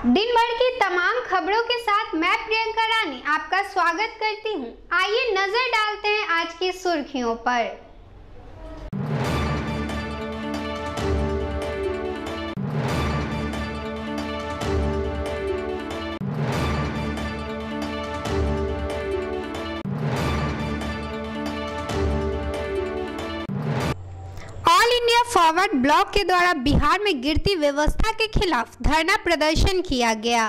दिन भर की तमाम खबरों के साथ मैं प्रियंका रानी आपका स्वागत करती हूं। आइए नजर डालते हैं आज की सुर्खियों पर। ऑल इंडिया फॉरवर्ड ब्लॉक के द्वारा बिहार में गिरती व्यवस्था के खिलाफ धरना प्रदर्शन किया गया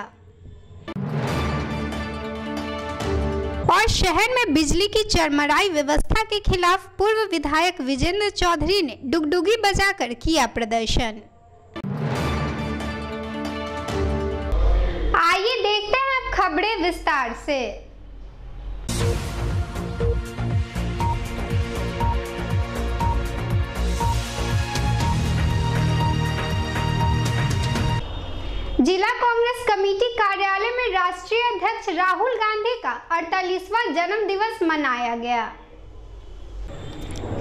और शहर में बिजली की चरमराई व्यवस्था के खिलाफ पूर्व विधायक विजेंद्र चौधरी ने डुगडुगी बजाकर किया प्रदर्शन। आइए देखते हैं अब खबरें विस्तार से। जिला कांग्रेस कमेटी कार्यालय में राष्ट्रीय अध्यक्ष राहुल गांधी का 48वां जन्म दिवस मनाया गया।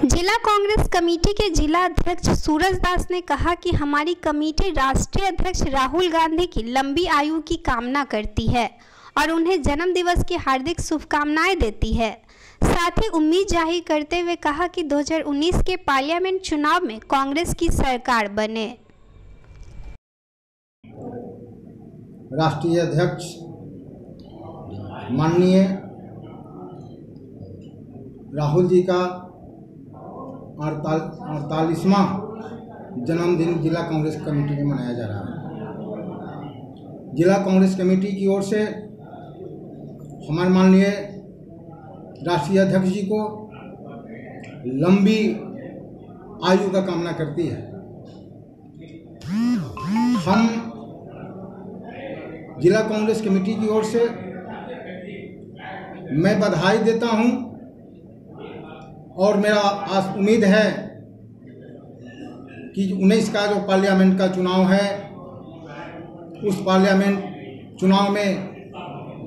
जिला कांग्रेस कमेटी के जिला अध्यक्ष सूरज दास ने कहा कि हमारी कमेटी राष्ट्रीय अध्यक्ष राहुल गांधी की लंबी आयु की कामना करती है और उन्हें जन्म दिवस की हार्दिक शुभकामनाएं देती है। साथ ही उम्मीद जाहिर करते हुए कहा कि 2019 के पार्लियामेंट चुनाव में कांग्रेस की सरकार बने। राष्ट्रीय अध्यक्ष माननीय राहुल जी का 48वां जन्मदिन जिला कांग्रेस कमेटी में मनाया जा रहा है। जिला कांग्रेस कमेटी की ओर से हमारे माननीय राष्ट्रीय अध्यक्ष जी को लंबी आयु का कामना करती है। हम जिला कांग्रेस कमेटी की ओर से मैं बधाई देता हूं और मेरा उम्मीद है कि 19 का जो पार्लियामेंट का चुनाव है उस पार्लियामेंट चुनाव में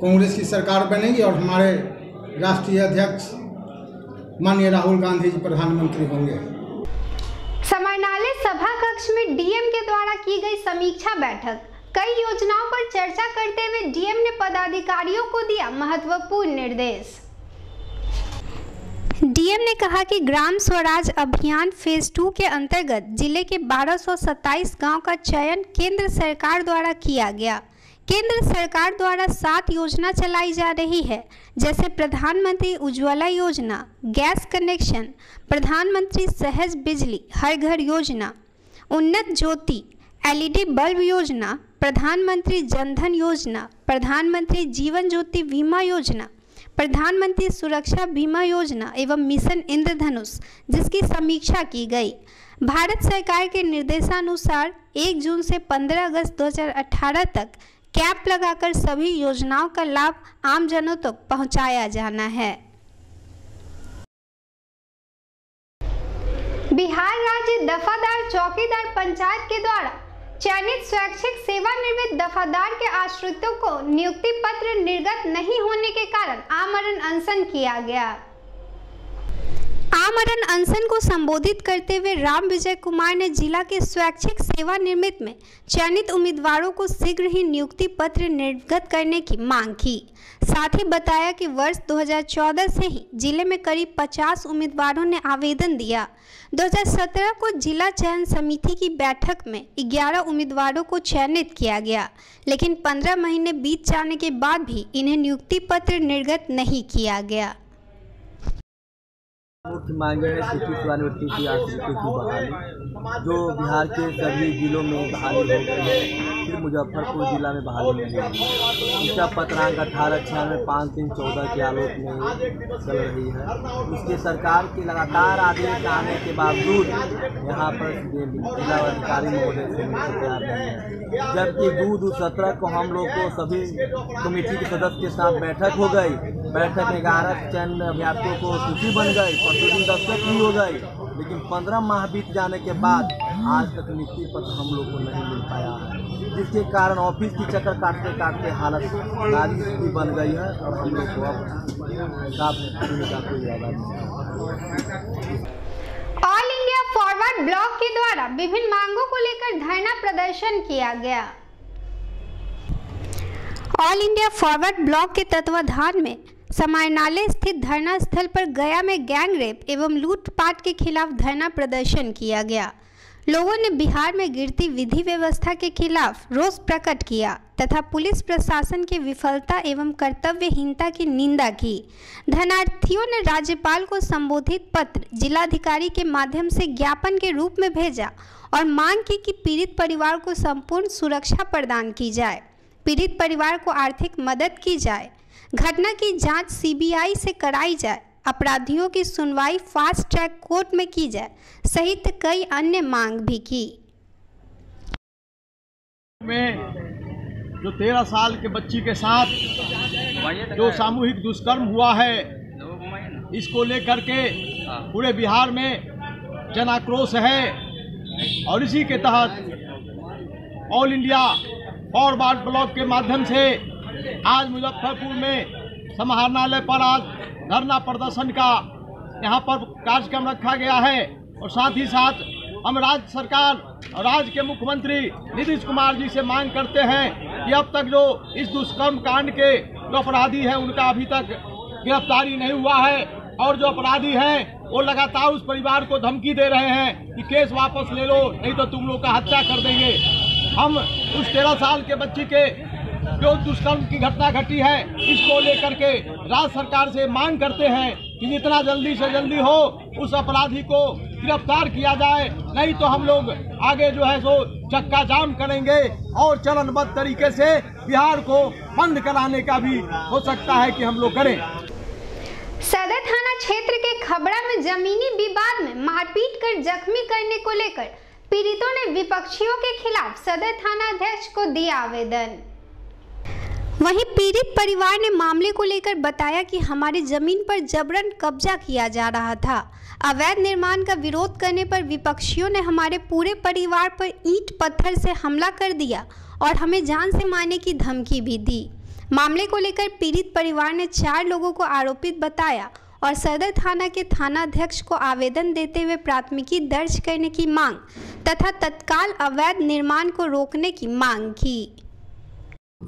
कांग्रेस की सरकार बनेगी और हमारे राष्ट्रीय अध्यक्ष माननीय राहुल गांधी जी प्रधानमंत्री होंगे। समाहरणालय सभा कक्ष में डीएम के द्वारा की गई समीक्षा बैठक। कई योजनाओं पर चर्चा करते हुए डीएम ने पदाधिकारियों को दिया महत्वपूर्ण निर्देश। डीएम ने कहा कि ग्राम स्वराज अभियान फेज 2 के अंतर्गत जिले के 1227 गांव का चयन केंद्र सरकार द्वारा किया गया। केंद्र सरकार द्वारा 7 योजना चलाई जा रही है, जैसे प्रधानमंत्री उज्ज्वला योजना, गैस कनेक्शन, प्रधानमंत्री सहज बिजली हर घर योजना, उन्नत ज्योति एलईडी बल्ब योजना, प्रधानमंत्री जनधन योजना, प्रधानमंत्री जीवन ज्योति बीमा योजना, प्रधानमंत्री सुरक्षा बीमा योजना एवं मिशन इंद्रधनुष, जिसकी समीक्षा की गई। भारत सरकार के निर्देशानुसार 1 जून से 15 अगस्त 2018 तक कैंप लगाकर सभी योजनाओं का लाभ आमजनों तक पहुंचाया जाना है। बिहार राज्य दफादार चौकीदार पंचायत के द्वारा चयनित स्वैच्छिक सेवानिवृत्त दफादार के आश्रितों को नियुक्ति पत्र निर्गत नहीं होने के कारण आमरण अनशन किया गया। आमरण अनशन को संबोधित करते हुए राम विजय कुमार ने जिला के स्वैच्छिक सेवानिवृत्त में चयनित उम्मीदवारों को शीघ्र ही नियुक्ति पत्र निर्गत करने की मांग की। साथ ही बताया कि वर्ष 2014 से ही जिले में करीब 50 उम्मीदवारों ने आवेदन दिया। 2017 को जिला चयन समिति की बैठक में 11 उम्मीदवारों को चयनित किया गया, लेकिन 15 महीने बीत जाने के बाद भी इन्हें नियुक्ति पत्र निर्गत नहीं किया गया। मुख्य मांगे है शिक्षक सेवानिवृत्ति की आश्रितों की बहाली, जो बिहार के सभी जिलों में बहाली हो गई है, फिर मुजफ्फरपुर जिला में बहाली नहीं हुई। इसका पत्रांक 1896/5/14 के आलोक में चल रही है। इसके सरकार के लगातार आदेश आने के बावजूद यहाँ पर जिला अधिकारी महोदय से तैयार नहीं है। जबकि 2/2/17 को हम लोग को सभी कमेटी के सदस्य के साथ बैठक हो गई। बैठक में 11 चयन अभ्यर्थियों को सूची बन गई, प्रतिदिन दस्तखत भी हो गई, लेकिन 15 माह बीत जाने के बाद आज तक नियुक्ति पत्र हम लोग को नहीं मिल पाया है, जिसके कारण ऑफिस की चक्कर काटते काटते हालत नारी स्थिति बन गई है और हम लोग को अब साफ का कोई इरादा नहीं। ऑल इंडिया फॉरवर्ड ब्लॉक के द्वारा विभिन्न मांगों को लेकर धरना प्रदर्शन किया गया। ऑल इंडिया फॉरवर्ड ब्लॉक के तत्वाधान में समाहरणालय स्थित धरना स्थल पर गया में गैंग रेप एवं लूटपाट के खिलाफ धरना प्रदर्शन किया गया। लोगों ने बिहार में गिरती विधि व्यवस्था के खिलाफ रोष प्रकट किया तथा पुलिस प्रशासन की विफलता एवं कर्तव्यहीनता की निंदा की। धरनार्थियों ने राज्यपाल को संबोधित पत्र जिलाधिकारी के माध्यम से ज्ञापन के रूप में भेजा और मांग की कि पीड़ित परिवार को संपूर्ण सुरक्षा प्रदान की जाए, पीड़ित परिवार को आर्थिक मदद की जाए, घटना की जांच सीबीआई से कराई जाए, अपराधियों की सुनवाई फास्ट ट्रैक कोर्ट में की जाए सहित कई अन्य मांग भी की। में जो 13 साल के बच्ची के साथ जो सामूहिक दुष्कर्म हुआ है, इसको लेकर के पूरे बिहार में जन आक्रोश है और इसी के तहत ऑल इंडिया फॉरवर्ड ब्लॉक के माध्यम से आज मुजफ्फरपुर में समाहरणालय पर आज धरना प्रदर्शन का यहाँ पर कार्यक्रम रखा गया है और साथ ही साथ हम राज्य सरकार और राज्य के मुख्यमंत्री नीतीश कुमार जी से मांग करते हैं कि अब तक जो इस दुष्कर्म कांड के जो अपराधी हैं उनका अभी तक गिरफ्तारी नहीं हुआ है और जो अपराधी हैं वो लगातार उस परिवार को धमकी दे रहे हैं कि केस वापस ले लो, नहीं तो तुम लोग का हत्या कर देंगे। हम उस 13 साल के बच्ची के जो दुष्कर्म की घटना घटी है, इसको लेकर के राज्य सरकार से मांग करते हैं कि जितना जल्दी से जल्दी हो उस अपराधी को गिरफ्तार किया जाए, नहीं तो हम लोग आगे जो है सो चक्का जाम करेंगे और चरणबद्ध तरीके से बिहार को बंद कराने का भी हो सकता है कि हम लोग करें। सदर थाना क्षेत्र के खबड़ा में जमीनी विवाद में मारपीट कर जख्मी करने को लेकर पीड़ितों ने विपक्षियों के खिलाफ सदर थाना अध्यक्ष को दिया आवेदन। वहीं पीड़ित परिवार ने मामले को लेकर बताया कि हमारी जमीन पर जबरन कब्जा किया जा रहा था। अवैध निर्माण का विरोध करने पर विपक्षियों ने हमारे पूरे परिवार पर ईंट पत्थर से हमला कर दिया और हमें जान से मारने की धमकी भी दी। मामले को लेकर पीड़ित परिवार ने 4 लोगों को आरोपित बताया और सदर थाना के थानाध्यक्ष को आवेदन देते हुए प्राथमिकी दर्ज करने की मांग तथा तत्काल अवैध निर्माण को रोकने की मांग की।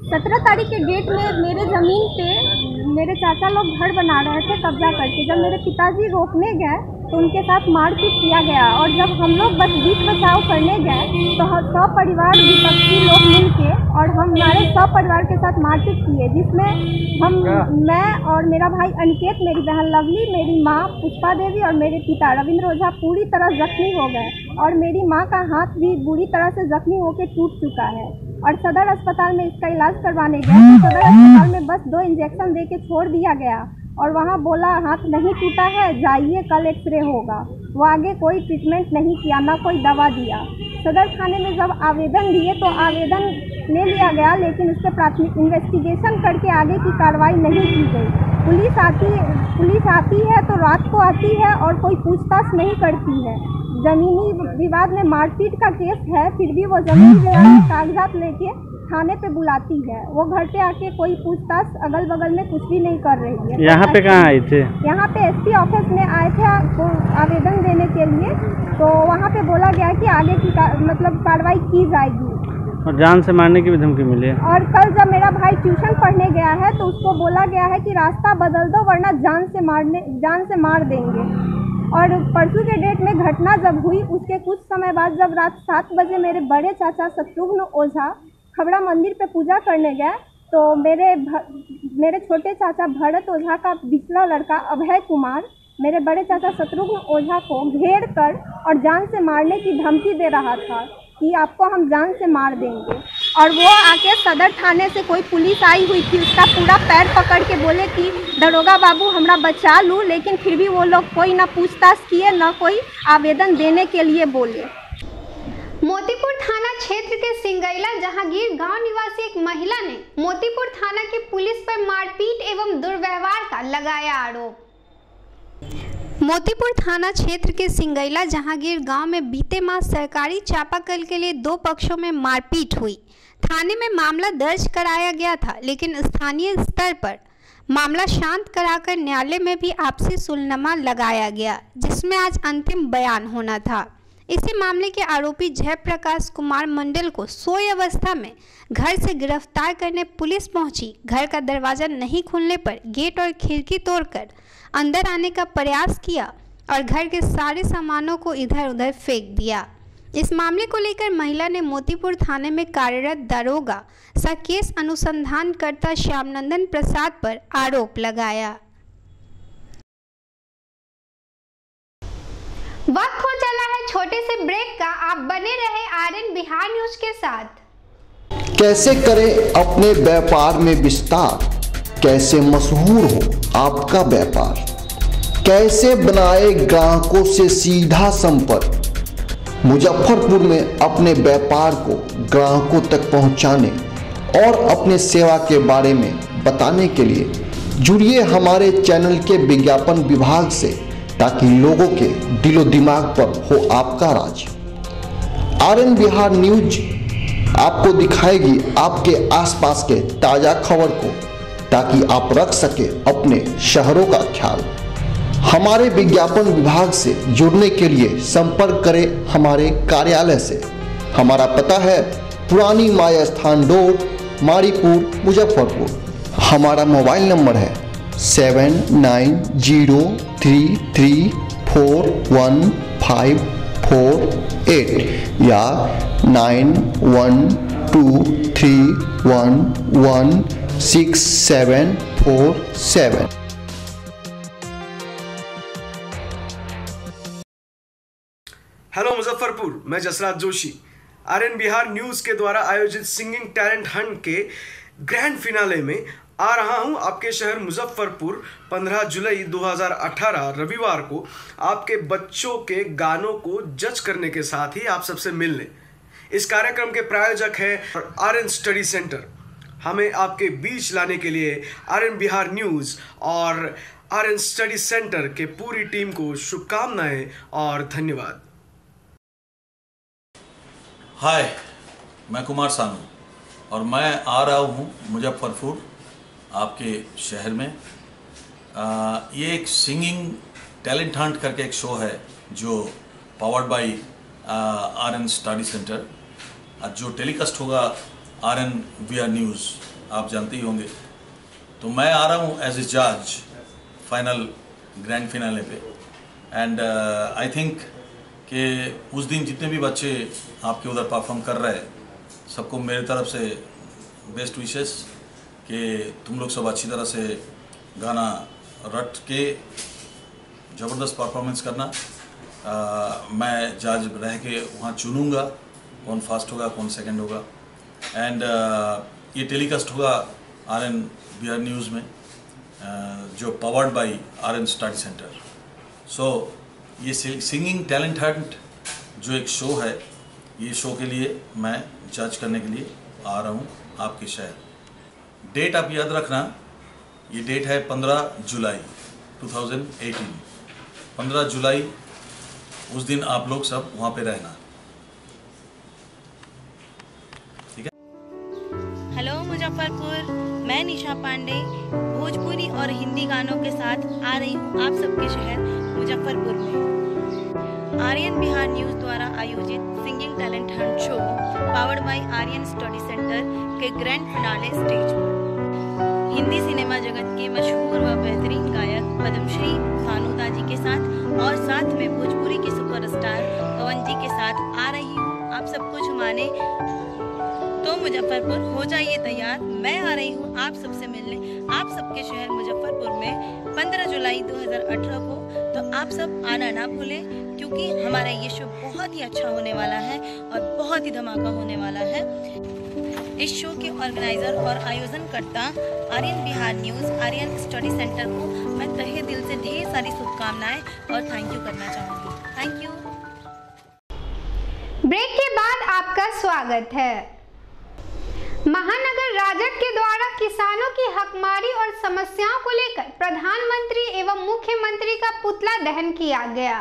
17 तारीख के डेट में मेरे ज़मीन पे मेरे चाचा लोग घर बना रहे थे कब्जा करके। जब मेरे पिताजी रोकने गए तो उनके साथ मारपीट किया गया और जब हम लोग बस बीच बचाव करने गए तो सब परिवार विपक्षी लोग मिलके और हमारे सब परिवार के साथ मारपीट किए, जिसमें मैं और मेरा भाई अनिकेत, मेरी बहन लवली, मेरी माँ पुष्पा देवी और मेरे पिता रविंद्र ओझा पूरी तरह जख्मी हो गए और मेरी माँ का हाथ भी बुरी तरह से जख्मी होकर टूट चुका है और सदर अस्पताल में इसका इलाज करवाने गए तो सदर अस्पताल में बस 2 इंजेक्शन दे के छोड़ दिया गया और वहाँ बोला हाथ नहीं टूटा है, जाइए कल एक्सरे होगा। वो आगे कोई ट्रीटमेंट नहीं किया, ना कोई दवा दिया। सदर थाने में जब आवेदन दिए तो आवेदन ले लिया गया, लेकिन उस पर प्राथमिक इन्वेस्टिगेशन करके आगे की कार्रवाई नहीं की गई। पुलिस आती है तो रात को आती है और कोई पूछताछ नहीं करती है। जमीनी विवाद में मारपीट का केस है, फिर भी वो जमीनी विवाद में कागजात लेके थाने पे बुलाती है। वो घर पे आके कोई पूछताछ अगल बगल में कुछ भी नहीं कर रही है। यहाँ पे कहाँ आए थे? यहाँ पे एसपी ऑफिस में आए थे आवेदन देने के लिए, तो वहाँ पे बोला गया कि आगे की मतलब कार्रवाई की जाएगी और जान से मारने की भी धमकी मिली है। और कल जब मेरा भाई ट्यूशन पढ़ने गया है तो उसको बोला गया है कि रास्ता बदल दो वरना जान से मार देंगे। और परसों के डेट में घटना जब हुई उसके कुछ समय बाद जब रात 7 बजे मेरे बड़े चाचा शत्रुघ्न ओझा खबड़ा मंदिर पे पूजा करने गए तो मेरे छोटे चाचा भरत ओझा का पिछला लड़का अभय कुमार मेरे बड़े चाचा शत्रुघ्न ओझा को घेर कर और जान से मारने की धमकी दे रहा था कि आपको हम जान से मार देंगे। और वो आके सदर थाने से कोई पुलिस आई हुई थी, उसका पूरा पैर पकड़ के बोले कि दरोगा बाबू हमरा बचा लूँ, लेकिन फिर भी वो लोग कोई ना पूछताछ किए ना कोई आवेदन देने के लिए बोले। मोतीपुर थाना क्षेत्र के सिंगैला जहांगीर गांव निवासी एक महिला ने मोतीपुर थाना की पुलिस पर मारपीट एवं दुर्व्यवहार का लगाया आरोप। मोतीपुर थाना क्षेत्र के सिंगैला जहांगीर गांव में बीते माह सरकारी चापाकल के लिए 2 पक्षों में मारपीट हुई। थाने में मामला दर्ज कराया गया था, लेकिन स्थानीय स्तर पर मामला शांत कराकर न्यायालय में भी आपसी सुलहनामा लगाया गया, जिसमें आज अंतिम बयान होना था। इसी मामले के आरोपी जयप्रकाश कुमार मंडल को सोई अवस्था में घर से गिरफ्तार करने पुलिस पहुंची। घर का दरवाजा नहीं खुलने पर गेट और खिड़की तोड़कर अंदर आने का प्रयास किया और घर के सारे सामानों को इधर उधर फेंक दिया। इस मामले को लेकर महिला ने मोतीपुर थाने में कार्यरत दारोगा सह केस अनुसंधानकर्ता श्यामनंदन प्रसाद पर आरोप लगाया। वक्त हो चला है छोटे से ब्रेक का। आप बने रहे आरएन बिहार न्यूज के साथ। कैसे करें अपने व्यापार में विस्तार, कैसे मशहूर हो आपका व्यापार, कैसे बनाए ग्राहकों से सीधा संपर्क। मुजफ्फरपुर में अपने व्यापार को ग्राहकों तक पहुंचाने और अपने सेवा के बारे में बताने के लिए जुड़िए हमारे चैनल के विज्ञापन विभाग से, ताकि लोगों के दिलो दिमाग पर हो आपका राज। आरएन बिहार न्यूज आपको दिखाएगी आपके आसपास के ताज़ा खबर को, ताकि आप रख सके अपने शहरों का ख्याल। हमारे विज्ञापन विभाग से जुड़ने के लिए संपर्क करें हमारे कार्यालय से। हमारा पता है पुरानी माया स्थान रोड, मारीपुर, मुजफ्फरपुर। हमारा मोबाइल नंबर है 7903341548 या 9123116747। हेलो मुजफ्फरपुर, मैं जसराज जोशी। आरएन बिहार न्यूज़ के द्वारा आयोजित सिंगिंग टैलेंट हंट के ग्रैंड फिनाले में आ रहा हूं आपके शहर मुजफ्फरपुर 15 जुलाई 2018 रविवार को आपके बच्चों के गानों को जज करने के साथ ही आप सबसे मिलने। इस कार्यक्रम के प्रायोजक हैं आरएन स्टडी सेंटर। हमें आपके बीच लाने के लिए आरएन बिहार न्यूज़ और आरएन स्टडी सेंटर के पूरी टीम को शुभकामनाएं और धन्यवाद। हाय, मैं कुमार सानू और मैं आ रहा हूँ मुजफ्फरपुर आपके शहर में। ये एक सिंगिंग टैलेंट हंट करके एक शो है जो powered by RN study centre, जो टेलीकास्ट होगा आरएन बिहार न्यूज़, आप जानते ही होंगे। तो मैं आ रहा हूँ एज ए जज फाइनल ग्रैंड फिनाले पे। एंड आई थिंक कि उस दिन जितने भी बच्चे आपके उधर परफॉर्म कर रहे हैं, सबको मेरी तरफ से बेस्ट विशेस कि तुम लोग सब अच्छी तरह से गाना रट के ज़बरदस्त परफॉर्मेंस करना। मैं जज रह के वहाँ चुनूँगा कौन फर्स्ट होगा कौन सेकंड होगा। एंड ये टेलीकास्ट होगा आरएन बिहार न्यूज़ में, जो powered by RN study centre. So ये सिंगिंग टैलेंट हंट जो एक शो है, ये शो के लिए मैं जज करने के लिए आ रहा हूँ आपके शहर। डेट आप याद रखना, ये डेट है 15 जुलाई 2018। 15 जुलाई उस दिन आप लोग सब वहाँ पे रहना, ठीक है। हेलो मुजफ्फरपुर, मैं निशा पांडे भोजपुरी और हिंदी गानों के साथ आ रही हूँ आप सबके शहर मुजफ्फरपुर में। आरएन बिहार न्यूज़ द्वारा आयोजित singing talent hunt show powered by RN study centre के ग्रैंड फिनाले स्टेज पर हिंदी सिनेमा जगत के मशहूर व बेहतरीन गायक पद्मश्री भानुदा जी के साथ और साथ में भोजपुरी के सुपरस्टार पवन जी के साथ आ रही हूँ आप सबको झुमाने। तो मुजफ्फरपुर हो जाइए तैयार, मैं आ रही हूँ आप सबसे मिलने आप सबके शहर मुजफ्फरपुर में 15 जुलाई 2018 को। तो आप सब आना ना भूलें, क्योंकि हमारा ये शो बहुत ही अच्छा होने वाला है और बहुत ही धमाका होने वाला है। इस शो के ऑर्गेनाइजर और आयोजनकर्ता RN Bihar news, RN study centre को मैं तहे दिल से ढेर सारी शुभकामनाएं और थैंक यू करना चाहूँगी। Thank you. ब्रेक के बाद आपका स्वागत है। महानगर राजद के द्वारा किसानों की हकमारी और समस्याओं को लेकर प्रधानमंत्री एवं मुख्यमंत्री का पुतला दहन किया गया।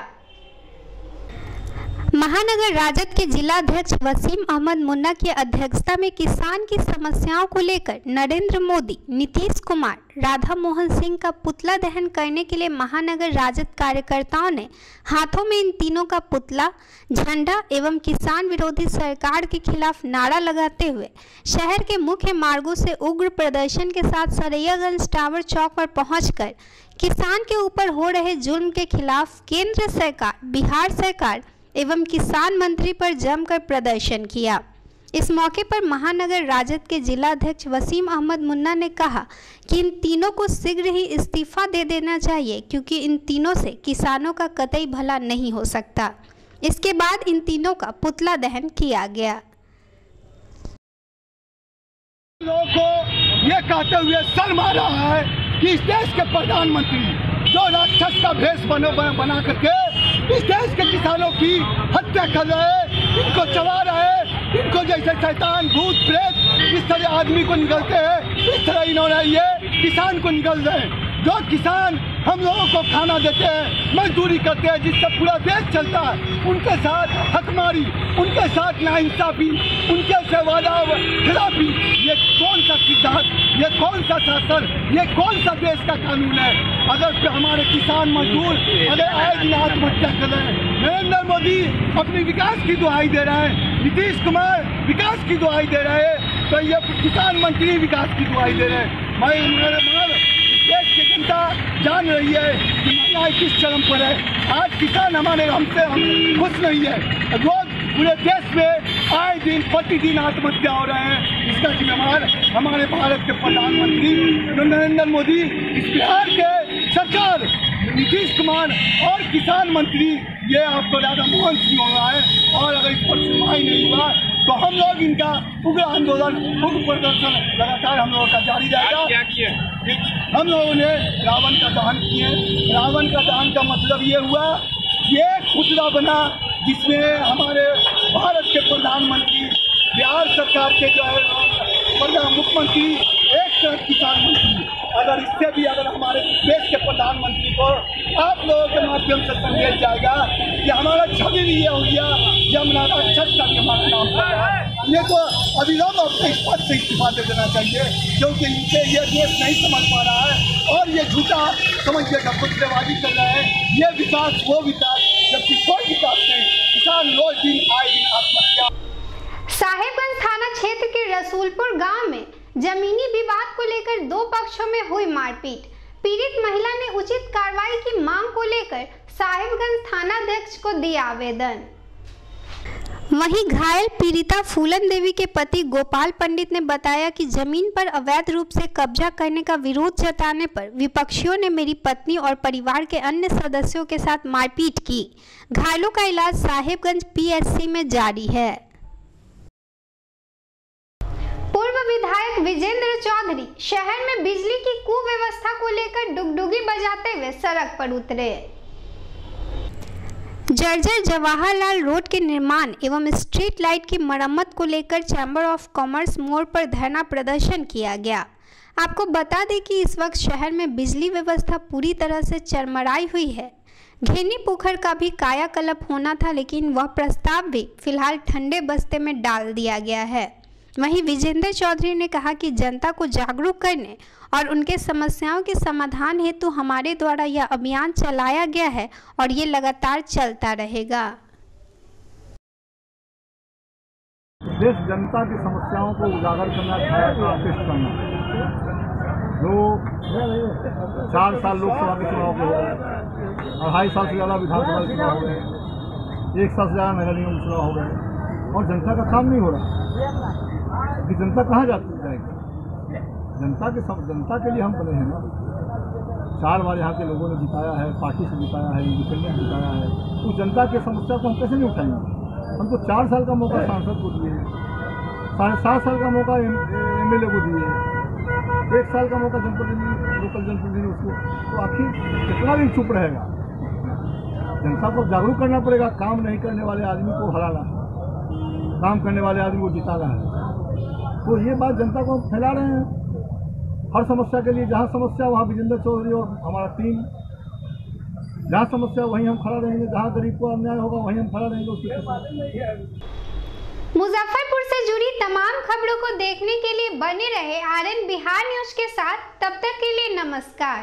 महानगर राजद के जिलाध्यक्ष वसीम अहमद मुन्ना की अध्यक्षता में किसान की समस्याओं को लेकर नरेंद्र मोदी, नीतीश कुमार, राधा मोहन सिंह का पुतला दहन करने के लिए महानगर राजद कार्यकर्ताओं ने हाथों में इन तीनों का पुतला, झंडा एवं किसान विरोधी सरकार के खिलाफ नारा लगाते हुए शहर के मुख्य मार्गों से उग्र प्रदर्शन के साथ सरैयागंज टावर चौक पर पहुंचकर किसान के ऊपर हो रहे जुल्म के खिलाफ केंद्र सरकार, बिहार सरकार एवं किसान मंत्री पर जमकर प्रदर्शन किया। इस मौके पर महानगर राजद के जिलाध्यक्ष वसीम अहमद मुन्ना ने कहा कि इन तीनों को शीघ्र ही इस्तीफा दे देना चाहिए, क्योंकि इन तीनों से किसानों का कतई भला नहीं हो सकता। इसके बाद इन तीनों का पुतला दहन किया गया। लोगों को ये कहते हुए शर्म आ रहा है कि इस देश के प्रधानमंत्री जो राक्षस का भेष बना करके इस देश के किसानों की हत्या कर रहे, इनको चला रहे, इनको जैसे शैतान भूत प्रेत इस तरह आदमी को निकलते हैं, इस तरह इन्होंने ये किसान को निकल रहे हैं। जो किसान हम लोगों को खाना देते हैं, मजदूरी करते हैं, जिससे पूरा देश चलता है, उनके साथ हकमारी, उनके साथ नाइंसाफी, उनके से वादा खिलाफी, ये कौन सा सिद्धांत, ये कौन सा शासन, ये कौन सा देश का कानून है? अगर हमारे किसान मजदूर अगर आए दिन आत्महत्या कर रहे हैं, नरेंद्र मोदी अपनी विकास की दुहाई दे रहे हैं, नीतीश कुमार विकास की दुहाई दे रहे हैं, तो ये किसान मंत्री विकास की दुहाई दे रहे हैं। देश की जनता जान रही है कि महंगाई किस चरम पर है। आज किसान हमारे हमसे खुश नहीं है। रोज पूरे देश में आए दिन प्रतिदिन आत्महत्या हो रहे हैं। इसका जिम्मेदार हमारे भारत के प्रधानमंत्री नरेंद्र मोदी, इस बिहार के सरकार, नीतीश कुमार और किसान मंत्री, ये आपको राधा मोहन सिंह हो रहा है। और अगर इस पर सुनवाई नहीं हुआ तो हम लोग इनका उग्र आंदोलन, उग्र प्रदर्शन लगातार हम लोगों का जारी रहेगा। क्या किया? हम लोगों ने रावण का दहन किए। रावण का दहन का मतलब ये हुआ, ये पुतला बना जिसमें हमारे भारत के प्रधानमंत्री, बिहार सरकार के जो है मुख्यमंत्री, एक तरफ किसान मंत्री, अगर इससे भी अगर हमारे देश के प्रधानमंत्री को आप लोगों के माध्यम से संदेश जाएगा कि हमारा छवि भी ये हो गया, यमुना राक्षस का भी हमारा नाम पड़ा है, ये तो अविलंब अपने इस पद से इस्तीफा दे देना चाहिए, क्योंकि इनसे ये देश नहीं समझ पा रहा है और ये झूठा समझिएगा कुतलेबाजी कर रहे हैं। ये विकास वो विकास, जबकि कोई विकास नहीं। किसान रोज दिन आए दिन आत्महत्या। साहेबगंज थाना क्षेत्र के रसूलपुर गांव में जमीनी विवाद को लेकर दो पक्षों में हुई मारपीट। पीड़ित महिला ने उचित कार्रवाई की मांग को लेकर साहेबगंज थानाध्यक्ष को दिया आवेदन। वहीं घायल पीड़िता फूलन देवी के पति गोपाल पंडित ने बताया कि जमीन पर अवैध रूप से कब्जा करने का विरोध जताने पर विपक्षियों ने मेरी पत्नी और परिवार के अन्य सदस्यों के साथ मारपीट की। घायलों का इलाज साहेबगंज पीएचसी में जारी है। पूर्व विधायक विजेंद्र चौधरी शहर में बिजली की कुव्यवस्था को लेकर डुगडुगी बजाते हुए सड़क पर उतरे। जर्जर जवाहरलाल रोड के निर्माण एवं स्ट्रीट लाइट की मरम्मत को लेकर चैम्बर ऑफ कॉमर्स मोड़ पर धरना प्रदर्शन किया गया। आपको बता दें कि इस वक्त शहर में बिजली व्यवस्था पूरी तरह से चरमराई हुई है। घेनी पोखर का भी कायाकल्प होना था, लेकिन वह प्रस्ताव भी फिलहाल ठंडे बस्ते में डाल दिया गया है। वहीं विजेंद्र चौधरी ने कहा कि जनता को जागरूक करने और उनके समस्याओं के समाधान हेतु हमारे द्वारा यह अभियान चलाया गया है और ये लगातार चलता रहेगा। देश जनता की समस्याओं को उजागर करना, पेश करना। जो 4 साल लोकसभा के चुनाव के हो गए, 2.5 साल से ज़्यादा विधानसभा के चुनाव हो गए, 1 साल से ज़्यादा नगर निगम चुनाव हो गए और जनता का काम नहीं हो रहा। कि जनता कहाँ जाएगी? जनता के लिए हम बने हैं ना। 4 बार यहाँ के लोगों ने जिताया है, पार्टी से जिताया है, इंडिपेंडेंट जिताया है, तो जनता की समस्या को हम कैसे नहीं उठाएंगे? हमको 4 साल का मौका सांसद को दिए, 7.5 साल का मौका एमएलए को दिए, 1 साल का मौका जनप्रतिनिधि, लोकल जनप्रतिनिधि उसको, तो आखिर कितना दिन चुप रहेगा? जनता को जागरूक करना पड़ेगा। काम नहीं करने वाले आदमी को हराना है, काम करने वाले आदमी को जिताना है। तो ये बात जनता को फैला रहे हैं। हर समस्या के लिए जहाँ समस्या वहाँ विजेंद्र चौधरी और हमारा टीम जहाँ समस्या वहीं हम खड़ा रहेंगे, जहाँ गरीब को अन्याय होगा वहीं हम खड़ा रहेंगे उसके साथ। मुजफ्फरपुर से जुड़ी तमाम खबरों को देखने के लिए बने रहे आरएन बिहार न्यूज के साथ। तब तक के लिए नमस्कार।